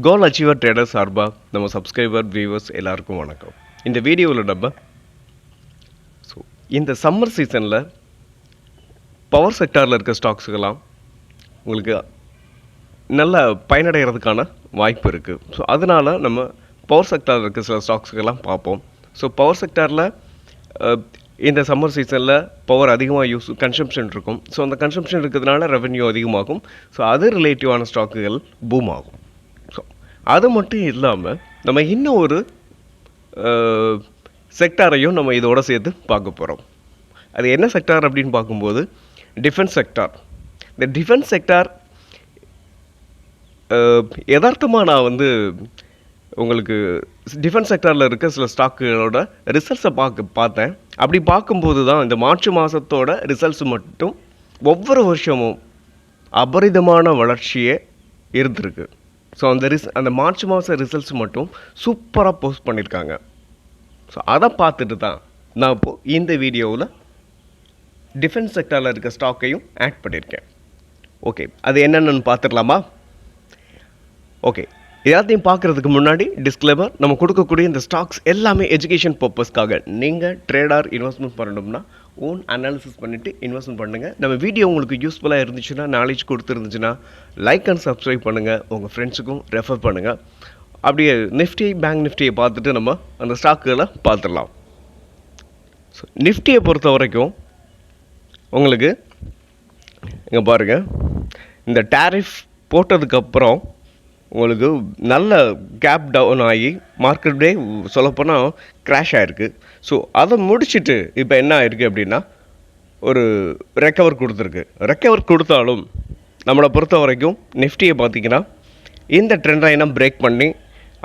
கோல் achiever trader சார்பாக நம்ம subscriber viewers எல்லாருக்கும் வணக்கம். இந்த வீடியோவில் நம்ம இந்த சம்மர் சீசனில் பவர் செக்டாரில் இருக்க ஸ்டாக்ஸுக்கெல்லாம் உங்களுக்கு நல்ல பயனடைகிறதுக்கான வாய்ப்பு இருக்குது. ஸோ அதனால் நம்ம பவர் செக்டாரில் இருக்க சில ஸ்டாக்ஸுக்கெல்லாம் பார்ப்போம். ஸோ பவர் செக்டாரில் இந்த சம்மர் சீசனில் பவர் அதிகமாக கன்சம்ஷன் இருக்கும். ஸோ அந்த கன்சம்ஷன் இருக்கிறதுனால ரெவென்யூ அதிகமாகும். ஸோ அது ரிலேட்டிவான ஸ்டாக்குகள் பூம் ஆகும். ஸோ அது மட்டும் இல்லாமல் நம்ம இன்னும் ஒரு செக்டாரையும் நம்ம இதோட சேர்த்து பார்க்க போகிறோம். அது என்ன செக்டார் அப்படின்னு பார்க்கும்போது டிஃபென்ஸ் செக்டார். இந்த டிஃபென்ஸ் செக்டார் யதார்த்தமாக நான் உங்களுக்கு டிஃபென்ஸ் செக்டாரில் இருக்க சில ஸ்டாக்குகளோட ரிசல்ட்ஸை பார்த்தேன். அப்படி பார்க்கும்போது தான் இந்த மார்ச் மாதத்தோட ரிசல்ட்ஸ் மட்டும் ஒவ்வொரு வருஷமும் அபரிதமான வளர்ச்சியே இருந்திருக்கு. ஸோ அந்த மார்ச் மாத ரிசல்ட்ஸ் மட்டும் சூப்பராக போஸ்ட் பண்ணியிருக்காங்க. ஸோ அதை பார்த்துட்டு தான் நான் இப்போது இந்த வீடியோவில் டிஃபென்ஸ் செக்டாரில் இருக்க ஸ்டாக்கையும் ஆட் பண்ணியிருக்கேன். ஓகே, அது என்னென்னு பார்த்துடலாமா? ஓகே, எல்லாத்தையும் பார்க்குறதுக்கு முன்னாடி டிஸ்க்ளைமர், நம்ம கொடுக்கக்கூடிய இந்த ஸ்டாக்ஸ் எல்லாமே எஜுகேஷன் பர்பஸ்க்காக. நீங்கள் ட்ரேடார் இன்வெஸ்ட்மெண்ட் பண்ணணும்னா ஓன் அனாலிசிஸ் பண்ணிவிட்டு இன்வெஸ்ட்மெண்ட் பண்ணுங்கள். நம்ம வீடியோ உங்களுக்கு யூஸ்ஃபுல்லாக இருந்துச்சுன்னா, நாலேஜ் கொடுத்துருந்துச்சுன்னா லைக் அண்ட் சப்ஸ்கிரைப் பண்ணுங்கள், உங்கள் ஃப்ரெண்ட்ஸுக்கும் ரெஃபர் பண்ணுங்கள். அப்படியே நிஃப்டி பேங்க் நிஃப்டியை பார்த்துட்டு நம்ம அந்த ஸ்டாக்குகளை பார்த்துடலாம். ஸோ நிஃப்டியை பொறுத்த வரைக்கும் உங்களுக்கு இங்கே பாருங்கள், இந்த டேரிஃப் போட்டதுக்கப்புறம் உங்களுக்கு நல்ல கேப் டவுன் ஆகி மார்க்கெட்டே சொல்லப்போனால் க்ராஷ் ஆகிருக்கு. ஸோ அதை முடிச்சுட்டு இப்போ என்ன ஆகிருக்கு அப்படின்னா ஒரு ரெக்கவர் கொடுத்தாலும் நம்மளை பொறுத்த வரைக்கும் நிஃப்டியை பார்த்திங்கன்னா இந்த ட்ரெண்ட் லைனை பிரேக் பண்ணி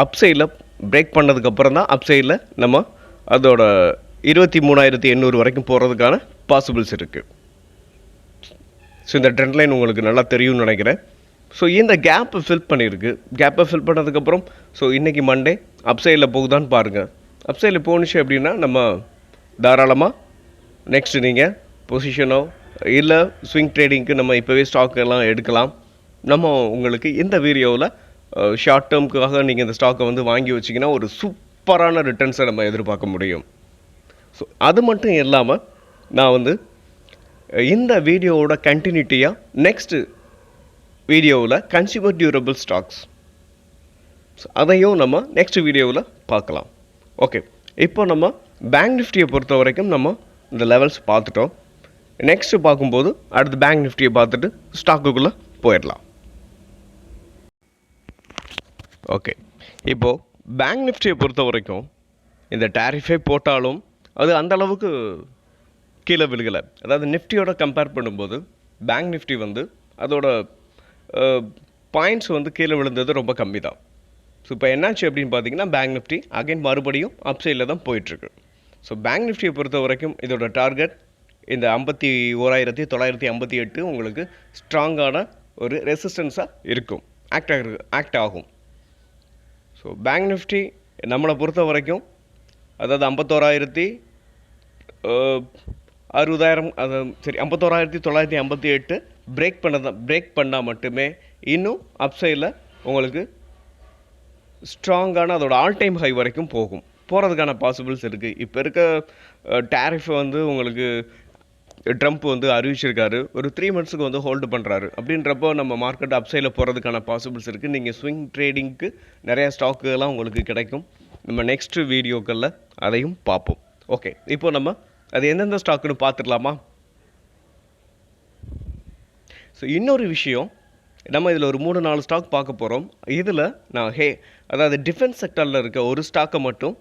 அப்சைடில் பிரேக் பண்ணதுக்கப்புறம் தான் அப்சைடில் நம்ம அதோட 23,800 வரைக்கும் போகிறதுக்கான பாசிபிள்ஸ் இருக்குது. ஸோ இந்த ட்ரெண்ட் லைன் உங்களுக்கு நல்லா தெரியும்னு நினைக்கிறேன். ஸோ இந்த கேப்பை ஃபில் பண்ணியிருக்கு. கேப்பை ஃபில் பண்ணதுக்கப்புறம் ஸோ இன்றைக்கி மண்டே அப்சைடில் போகுதான்னு பாருங்கள். அப்சைடில் போணுச்சு அப்படின்னா நம்ம தாராளமாக நெக்ஸ்ட்டு நீங்கள் பொசிஷனோ இல்லை ஸ்விங் ட்ரேடிங்க்கு நம்ம இப்போவே ஸ்டாக் எல்லாம் எடுக்கலாம். நம்ம உங்களுக்கு இந்த வீடியோவில் ஷார்ட் டேர்முக்காக நீங்கள் இந்த ஸ்டாக்கை வாங்கி வச்சிங்கன்னா ஒரு சூப்பரான ரிட்டர்ன்ஸை நம்ம எதிர்பார்க்க முடியும். ஸோ அது மட்டும் இல்லாமல் நான் இந்த வீடியோவோட கண்டினியூட்டியாக நெக்ஸ்ட்டு வீடியோவில் கன்சியூமர் டியூரபிள் ஸ்டாக்ஸ் அதையும் நம்ம நெக்ஸ்ட் வீடியோவில் பார்க்கலாம். ஓகே, இப்போ நம்ம பேங்க் நிஃப்டியை பொறுத்த வரைக்கும் நம்ம இந்த லெவல்ஸ் பார்த்துட்டோம். நெக்ஸ்ட்டு பார்க்கும்போது அடுத்து பேங்க் நிஃப்டியை பார்த்துட்டு ஸ்டாக்குக்குள்ளே போயிடலாம். ஓகே, இப்போது பேங்க் நிஃப்டியை பொறுத்த வரைக்கும் இந்த டேரிஃபே போட்டாலும் அது அந்தளவுக்கு கீழே விழுகலை. அதாவது நிஃப்டியோட கம்பேர் பண்ணும்போது பேங்க் நிஃப்டி அதோட பாயிண்ட்ஸ் கீழே விழுந்தது ரொம்ப கம்மி தான். ஸோ இப்போ என்னாச்சு அப்படின்னு பார்த்தீங்கன்னா பேங்க் நிஃப்டி அகைன் மறுபடியும் அப்சைடில் தான் போயிட்டுருக்கு. ஸோ பேங்க் நிஃப்டியை பொறுத்த வரைக்கும் இதோட டார்கெட் இந்த 51,958 உங்களுக்கு ஸ்ட்ராங்கான ஒரு ரெசிஸ்டன்ஸாக இருக்கும், ஆக்ட் ஆகும். ஸோ பேங்க் நிஃப்டி நம்மளை பொறுத்த வரைக்கும் அதாவது 51,60,000 அது சரி 51,958 பிரேக் பண்ணால் மட்டுமே இன்னும் அப்சைடில் உங்களுக்கு ஸ்ட்ராங்கான அதோட ஆல் டைம் ஹை வரைக்கும் போகிறதுக்கான பாசிபிள்ஸ் இருக்குது. இப்போ இருக்க டேரிஃப் உங்களுக்கு ட்ரம்ப் அறிவிச்சிருக்காரு, ஒரு 3 மந்த்ஸுக்கு ஹோல்டு பண்ணுறாரு. அப்படின்றப்போ நம்ம மார்க்கெட் அப்சைடில் போகிறதுக்கான பாசிபிள்ஸ் இருக்குது. நீங்கள் ஸ்விங் ட்ரேடிங்க்கு நிறையா ஸ்டாக்குகள்லாம் உங்களுக்கு கிடைக்கும். நம்ம நெக்ஸ்ட் வீடியோக்களில் அதையும் பார்ப்போம். ஓகே, இப்போ நம்ம அது எந்தெந்த ஸ்டாக்குன்னு பார்த்துடலாமா? ஸோ இன்னொரு விஷயம், நம்ம இதில் ஒரு 3-4 ஸ்டாக் பார்க்க போகிறோம். இதில் நான் அதாவது டிஃபென்ஸ் செக்டரில் இருக்க ஒரு ஸ்டாக்கை மட்டும்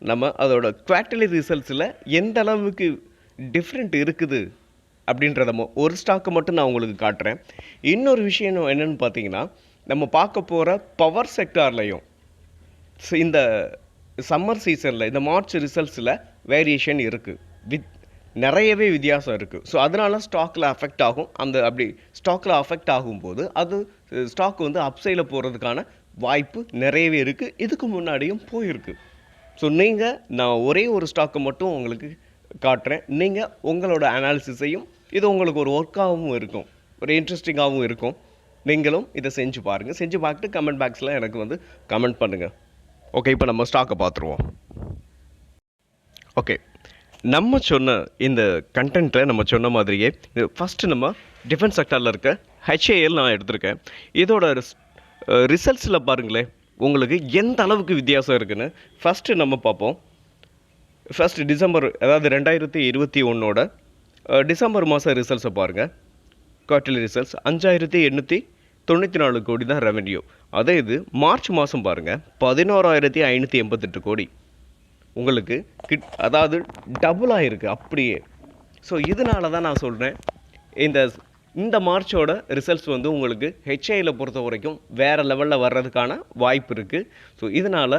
நம்ம அதோட குவார்ட்டர்லி ரிசல்ட்ஸில் எந்த அளவுக்கு டிஃப்ரெண்ட் இருக்குது அப்படின்றத ஒரு ஸ்டாக்கை மட்டும் நான் உங்களுக்கு காட்டுறேன். இன்னொரு விஷயம் என்னென்னு பார்த்தீங்கன்னா, நம்ம பார்க்க போகிற பவர் செக்டார்லையும் இந்த சம்மர் சீசனில் இந்த மார்ச் ரிசல்ட்ஸில் வேரியேஷன் இருக்குது, நிறையவே வித்தியாசம் இருக்குது. ஸோ அதனால் ஸ்டாக்கில் அஃபெக்ட் ஆகும். அப்படி ஸ்டாக்கில் அஃபெக்ட் ஆகும்போது அது ஸ்டாக் அப்சைடில் போகிறதுக்கான வாய்ப்பு நிறையவே இருக்குது. இதுக்கு முன்னாடியும் போயிருக்கு. ஸோ நான் ஒரே ஒரு ஸ்டாக்கை மட்டும் உங்களுக்கு காட்டுறேன். நீங்கள் உங்களோட அனாலிசிஸையும் இது உங்களுக்கு ஒரு ஒர்க்காகவும் இருக்கும், ஒரு இன்ட்ரெஸ்டிங்காகவும் இருக்கும். நீங்களும் இதை செஞ்சு பாருங்கள். செஞ்சு பார்த்துட்டு கமெண்ட் பாக்ஸில் எனக்கு வந்து கமெண்ட் பண்ணுங்கள். ஓகே, இப்போ நம்ம ஸ்டாக்கை பார்த்துருவோம். ஓகே, நம்ம சொன்ன இந்த கண்டென்ட்டில் நம்ம சொன்ன மாதிரியே ஃபஸ்ட்டு நம்ம டிஃபென்ஸ் செக்டாரில் இருக்க ஹெச்ஏஎல் நான் எடுத்திருக்கேன். இதோட ரிசல்ட்ஸில் பாருங்களேன் உங்களுக்கு எந்த அளவுக்கு வித்தியாசம் இருக்குதுன்னு ஃபஸ்ட்டு நம்ம பார்ப்போம். ஃபஸ்ட்டு டிசம்பர், அதாவது 2021 டிசம்பர் மாதம் ரிசல்ட்ஸை பாருங்கள். குவார்ட்டர்லி ரிசல்ட்ஸ் 5894 கோடி தான் ரெவென்யூ. அதே இது மார்ச் மாதம் பாருங்கள் 11588 கோடி. உங்களுக்கு அதாவது டபுளாக இருக்குது அப்படியே. ஸோ இதனால தான் நான் சொல்கிறேன், இந்த மார்ச்சோட ரிசல்ட்ஸ் வந்து உங்களுக்கு ஹெச்ஐயில் பொறுத்த வரைக்கும் வேறு லெவலில் வர்றதுக்கான வாய்ப்பு இருக்குது. ஸோ இதனால்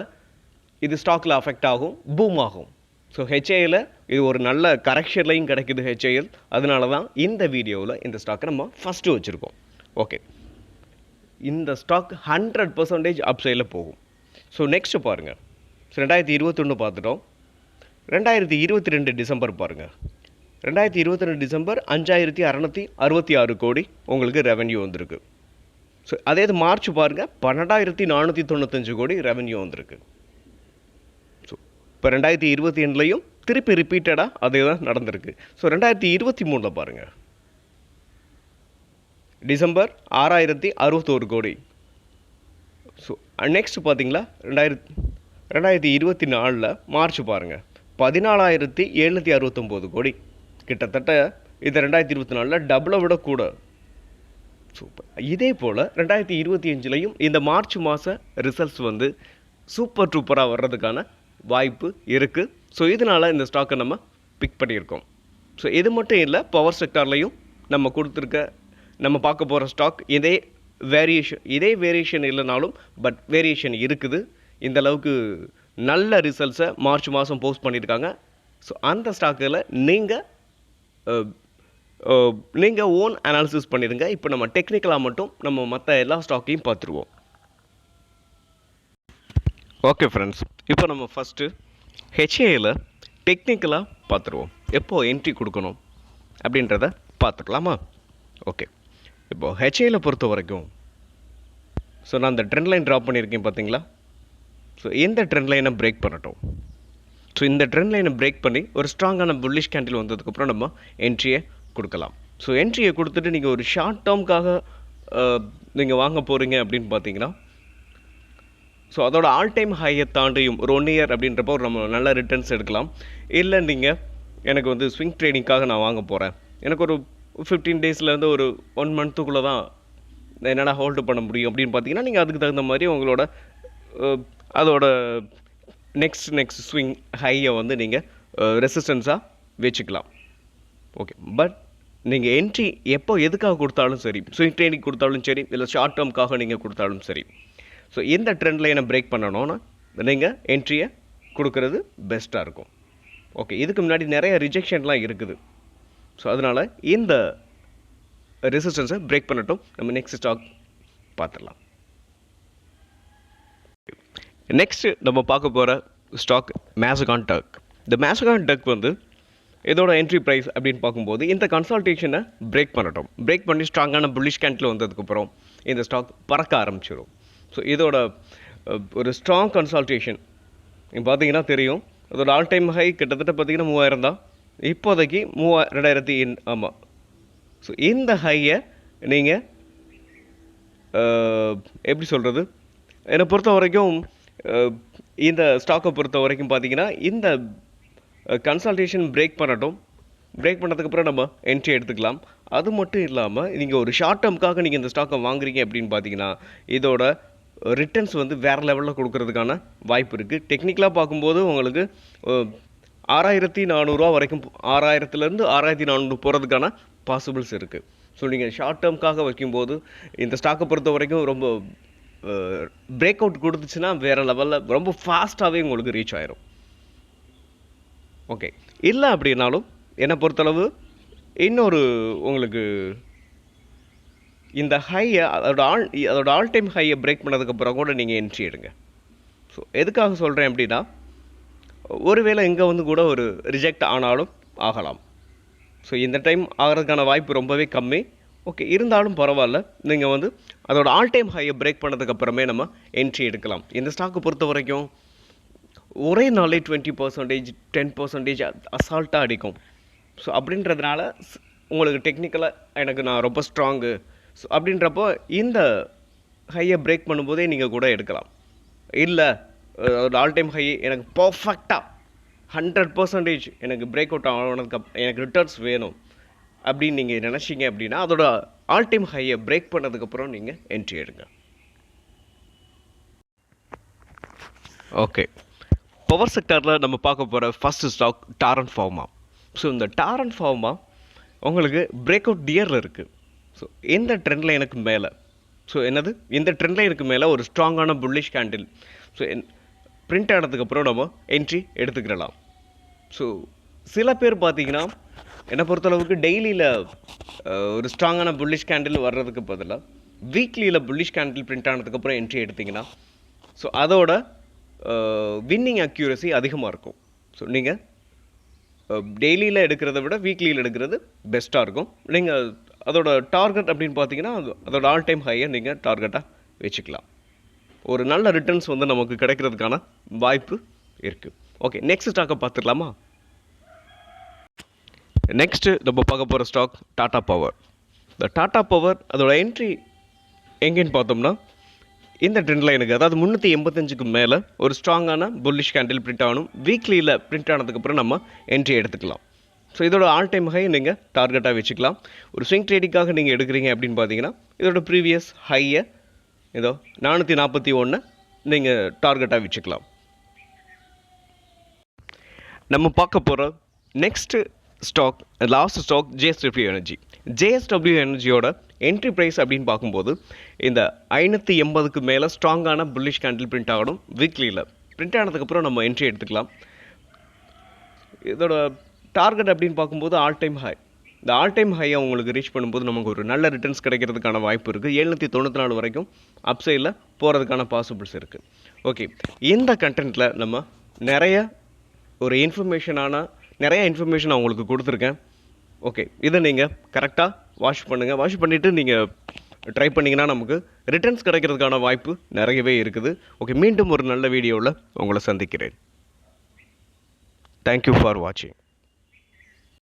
இது ஸ்டாக்கில் அஃபெக்ட் ஆகும், பூம் ஆகும். ஸோ ஹெச்ஐயில் இது ஒரு நல்ல கரெக்ஷன்லையும் கிடைக்குது ஹெச்ஐஎல். அதனால தான் இந்த வீடியோவில் இந்த ஸ்டாக்கை நம்ம ஃபஸ்ட்டு வச்சுருக்கோம். ஓகே, இந்த ஸ்டாக் 100% அப்சைடில் போகும். ஸோ நெக்ஸ்ட்டு பாருங்கள். ஸோ 2021 பார்த்துட்டோம். 2022 டிசம்பர் பாருங்கள். 2022 டிசம்பர் 5666 கோடி உங்களுக்கு ரெவென்யூ வந்திருக்கு. ஸோ அதே இது மார்ச் பாருங்கள் 12495 கோடி ரெவென்யூ வந்திருக்கு. ஸோ இப்போ 2022லையும் திருப்பி ரிப்பீட்டடாக அதே தான் நடந்திருக்கு. ஸோ 2023 பாருங்கள். டிசம்பர் 6061 கோடி. ஸோ நெக்ஸ்ட் பார்த்தீங்களா 2024 மார்ச் பாருங்கள் 14769 கோடி. கிட்டத்தட்ட இது 2024 டபுளை விட கூட. சூப்பர். இதே போல் 2025லையும் இந்த மார்ச் மாத ரிசல்ட்ஸ் வந்து சூப்பர் டூப்பராக வர்றதுக்கான வாய்ப்பு இருக்குது. ஸோ இதனால் இந்த ஸ்டாக்கை நம்ம பிக் பண்ணியிருக்கோம். ஸோ இது மட்டும் இல்லை, பவர் செக்டார்லையும் நம்ம பார்க்க போகிற ஸ்டாக் இதே வேரியேஷன் இல்லைனாலும் பட் வேரியேஷன் இருக்குது. இந்த அளவுக்கு நல்ல ரிசல்ட்ஸை மார்ச் மாதம் போஸ்ட் பண்ணியிருக்காங்க. ஸோ அந்த ஸ்டாக்கில் நீங்கள் ஓன் அனாலிசிஸ் பண்ணிடுங்க. இப்போ நம்ம டெக்னிக்கலாக மட்டும் நம்ம மற்ற எல்லா ஸ்டாக்கையும் பார்த்துருவோம். ஓகே ஃப்ரெண்ட்ஸ், இப்போ நம்ம ஃபஸ்ட்டு ஹெச்ஏயில் டெக்னிக்கலாக பார்த்துருவோம். எப்போது என்ட்ரி கொடுக்கணும் அப்படின்றத பார்த்துக்கலாமா? ஓகே, இப்போது ஹெச்ஏயில் பொறுத்த வரைக்கும் ஸோ நான் இந்த ட்ரெண்ட் லைன் ட்ராப் பண்ணியிருக்கேன் பார்த்தீங்களா? ஸோ இந்த ட்ரெண்ட் லைனை பிரேக் பண்ணட்டும். ஸோ இந்த ட்ரெண்ட் லைனை பிரேக் பண்ணி ஒரு ஸ்ட்ராங்கான புல்லிஷ் கேண்டில் வந்ததுக்கப்புறம் நம்ம என்ட்ரியை கொடுக்கலாம். ஸோ என்ட்ரியை கொடுத்துட்டு நீங்கள் ஒரு ஷார்ட் டேர்முக்காக நீங்கள் வாங்க போகிறீங்க அப்படின்னு பார்த்தீங்கன்னா, ஸோ அதோட ஆல் டைம் ஹையை தாண்டியும் ஒரு 1 இயர் அப்படின்றப்போ நம்ம நல்ல ரிட்டர்ன்ஸ் எடுக்கலாம். இல்லை நீங்கள் எனக்கு வந்து ஸ்விங் ட்ரேடிங்காக நான் வாங்க போகிறேன், எனக்கு ஒரு 15 டேஸ்லேருந்து ஒரு 1 மந்த்துக்குள்ளே தான் என்னால் ஹோல்டு பண்ண முடியும் அப்படின்னு பார்த்தீங்கன்னா, நீங்கள் அதுக்கு தகுந்த மாதிரி உங்களோட அதோட நெக்ஸ்ட் ஸ்விங் ஹையை வந்து நீங்கள் ரெசிஸ்டன்ஸாக வச்சுக்கலாம். ஓகே, பட் நீங்கள் என்ட்ரி எப்போ எதுக்காக கொடுத்தாலும் சரி, ஸ்விங் ட்ரேடிங் கொடுத்தாலும் சரி, இல்லை ஷார்ட் டேர்முக்காக நீங்கள் கொடுத்தாலும் சரி, ஸோ இந்த ட்ரெண்ட் லைனை பிரேக் பண்ணணும்னா நீங்கள் என்ட்ரியை கொடுக்கறது பெஸ்ட்டாக இருக்கும். ஓகே, இதுக்கு முன்னாடி நிறைய ரிஜெக்ஷன்லாம் இருக்குது. ஸோ அதனால் இந்த ரெசிஸ்டன்ஸை பிரேக் பண்ணட்டும். நம்ம நெக்ஸ்ட் ஸ்டாக் பார்த்துடலாம். நெக்ஸ்ட்டு நம்ம பார்க்க போகிற ஸ்டாக் மேசகான் டக். இந்த மேசகான் டக் வந்து இதோட என்ட்ரி ப்ரைஸ் அப்படின்னு பார்க்கும்போது இந்த கன்சல்டேஷனை பிரேக் பண்ணட்டும். பிரேக் பண்ணி ஸ்ட்ராங்கான புல்லிஷ் கேண்டில் வந்ததுக்கப்புறம் இந்த ஸ்டாக் பறக்க ஆரம்பிச்சிடும். ஸோ இதோட ஒரு ஸ்ட்ராங் கன்சல்டேஷன் நீங்கள் பார்த்தீங்கன்னா தெரியும். அதோட ஆல் டைம் ஹை கிட்டத்தட்ட பார்த்தீங்கன்னா 3000 தான். இப்போதைக்கு 2000 ஆமாம். ஸோ இந்த ஹையை நீங்கள் எப்படி சொல்கிறது, என்னை பொறுத்த வரைக்கும் இந்த ஸ்டாக்கை பொறுத்த வரைக்கும் பார்த்தீங்கன்னா இந்த கன்சல்டேஷன் பிரேக் பண்ணட்டும். பிரேக் பண்ணதுக்கப்புறம் நம்ம என்ட்ரி எடுத்துக்கலாம். அது மட்டும் இல்லாமல் நீங்கள் ஒரு ஷார்ட் டேர்முக்காக நீங்கள் இந்த ஸ்டாக்கை வாங்குறீங்க அப்படின்னு பார்த்தீங்கன்னா இதோட ரிட்டர்ன்ஸ் வந்து வேறு லெவலில் கொடுக்கறதுக்கான வாய்ப்பு இருக்குது. டெக்னிக்கலாக பார்க்கும்போது உங்களுக்கு 6400 வரைக்கும், 6000லேருந்து 6400 போகிறதுக்கான பாசிபிள்ஸ் இருக்குது. ஸோ நீங்கள் ஷார்ட் டேர்முக்காக வைக்கும்போது இந்த ஸ்டாக்கை பொறுத்த வரைக்கும் ரொம்ப பிரேக் அவுட் கொடுத்துச்சுன்னா வேறு லெவலில் ரொம்ப ஃபாஸ்ட்டாகவே உங்களுக்கு ரீச் ஆயிரும். ஓகே, இல்லை அப்படின்னாலும் என்னை பொறுத்தளவு இன்னொரு உங்களுக்கு இந்த ஹையை அதோட ஆல் டைம் ஹையை பிரேக் பண்ணதுக்கப்புறம் கூட நீங்கள் என்ட்ரி எடுங்க. ஸோ எதுக்காக சொல்கிறேன் அப்படின்னா, ஒருவேளை இங்கே வந்து கூட ஒரு ரிஜெக்ட் ஆனாலும் ஆகலாம். ஸோ இந்த டைம் ஆகிறதுக்கான வாய்ப்பு ரொம்பவே கம்மி. ஓகே, இருந்தாலும் பரவாயில்ல. நீங்கள் வந்து அதோட ஆல் டைம் ஹையை பிரேக் பண்ணதுக்கு அப்புறமே நம்ம என்ட்ரி எடுக்கலாம். இந்த ஸ்டாக்கை பொறுத்த வரைக்கும் ஒரே நாளே 20%, 10% அசால்ட்டாக அடிக்கும். ஸோ அப்படின்றதுனால உங்களுக்கு டெக்னிக்கலாக எனக்கு நான் ரொம்ப ஸ்ட்ராங்கு, ஸோ அப்படின்றப்போ இந்த ஹையை பிரேக் பண்ணும்போதே நீங்கள் கூட எடுக்கலாம். இல்லை ஆல் டைம் ஹை எனக்கு பர்ஃபெக்டாக 100% எனக்கு பிரேக் அவுட் ஆனதுக்கு எனக்கு ரிட்டர்ன்ஸ் வேணும் அப்படின்னு நீங்கள் நினச்சிங்க அப்படின்னா அதோட ஆல் டைம் ஹையை பிரேக் பண்ணதுக்கப்புறம் நீங்கள் என்ட்ரி எடுங்க. ஓகே, பவர் செக்டாரில் நம்ம பார்க்க போகிற ஃபஸ்ட்டு ஸ்டாக் டாரன் ஃபார்மா. ஸோ இந்த டாரன் ஃபார்மா உங்களுக்கு பிரேக் அவுட் டியரில் இருக்குது. ஸோ எந்த ட்ரெண்ட் லைனுக்கு மேலே, ஸோ என்னது இந்த ட்ரெண்ட் லைனுக்கு மேலே ஒரு ஸ்ட்ராங்கான புல்லிஷ் கேண்டில் ஸோ பிரிண்ட் ஆனதுக்கப்புறம் நம்ம என்ட்ரி எடுத்துக்கிடலாம். ஸோ சில பேர் பார்த்தீங்கன்னா என்னை பொறுத்தளவுக்கு டெய்லியில் ஒரு ஸ்ட்ராங்கான புல்லிஷ் கேண்டில் வர்றதுக்கு பதிலாக வீக்லியில் புல்லிஷ் கேண்டில் பிரிண்ட் ஆனதுக்கப்புறம் என்ட்ரி எடுத்திங்கன்னா ஸோ அதோட வின்னிங் அக்யூரசி அதிகமாக இருக்கும். ஸோ நீங்கள் டெய்லியில் எடுக்கிறத விட வீக்லியில் எடுக்கிறது பெஸ்ட்டாக இருக்கும். நீங்கள் அதோட டார்கெட் அப்படின்னு பார்த்தீங்கன்னா அதோட ஆல் டைம் ஹையை நீங்கள் டார்கெட்டாக வச்சுக்கலாம். ஒரு நல்ல ரிட்டர்ன்ஸ் வந்து நமக்கு கிடைக்கிறதுக்கான வாய்ப்பு இருக்குது. ஓகே, நெக்ஸ்ட் ஸ்டாக்கை பார்த்துக்கலாமா? நெக்ஸ்ட்டு நம்ம பார்க்க போகிற ஸ்டாக் டாடா பவர். இந்த டாடா பவர் அதோட என்ட்ரி எங்கேன்னு பார்த்தோம்னா இந்த ட்ரெண்ட் லைனுக்கு, அதாவது 385க்கு மேலே ஒரு ஸ்ட்ராங்கான புல்லிஷ் கேண்டில் பிரிண்ட் ஆகணும். வீக்லியில் பிரிண்ட் ஆனதுக்கப்புறம் நம்ம என்ட்ரி எடுத்துக்கலாம். ஸோ இதோட ஆல் டைம் ஹை நீங்கள் டார்கெட்டாக வச்சுக்கலாம். ஒரு ஸ்விங் ட்ரேடிங்காக நீங்கள் எடுக்கிறீங்க அப்படின்னு பார்த்தீங்கன்னா இதோட ப்ரீவியஸ் ஹையை ஏதோ 441 நீங்கள் டார்கெட்டாக வச்சுக்கலாம். நம்ம பார்க்க போகிற next stock, last stock JSW energy. JSW எனர்ஜியோட என்ட்ரி ப்ரைஸ் அப்படின்னு பார்க்கும்போது இந்த 580க்கு மேலே ஸ்ட்ராங்கான புல்லிஷ் கேண்டில் பிரிண்ட் ஆகணும். வீக்லியில் பிரிண்ட் ஆனதுக்கப்புறம் நம்ம என்ட்ரி எடுத்துக்கலாம். இதோட டார்கெட் அப்படின்னு பார்க்கும்போது ஆல் டைம் ஹை. இந்த ஆல் டைம் ஹையை உங்களுக்கு ரீச் பண்ணும்போது நமக்கு ஒரு நல்ல ரிட்டர்ன்ஸ் கிடைக்கிறதுக்கான வாய்ப்பு இருக்குது. 794 வரைக்கும் அப்சைடில் போகிறதுக்கான பாசிபிள்ஸ் இருக்குது. ஓகே, இந்த கண்டென்ட்டில் நம்ம நிறைய இன்ஃபர்மேஷன் நான் உங்களுக்கு கொடுத்துருக்கேன். ஓகே, இதை நீங்கள் கரெக்டாக வாஷ் பண்ணுங்கள். வாஷ் பண்ணிவிட்டு நீங்கள் ட்ரை பண்ணிங்கன்னா நமக்கு ரிட்டர்ன்ஸ் கிடைக்கிறதுக்கான வாய்ப்பு நிறையவே இருக்குது. ஓகே, மீண்டும் ஒரு நல்ல வீடியோவில் உங்களை சந்திக்கிறேன். தேங்க்யூ ஃபார் வாட்சிங்.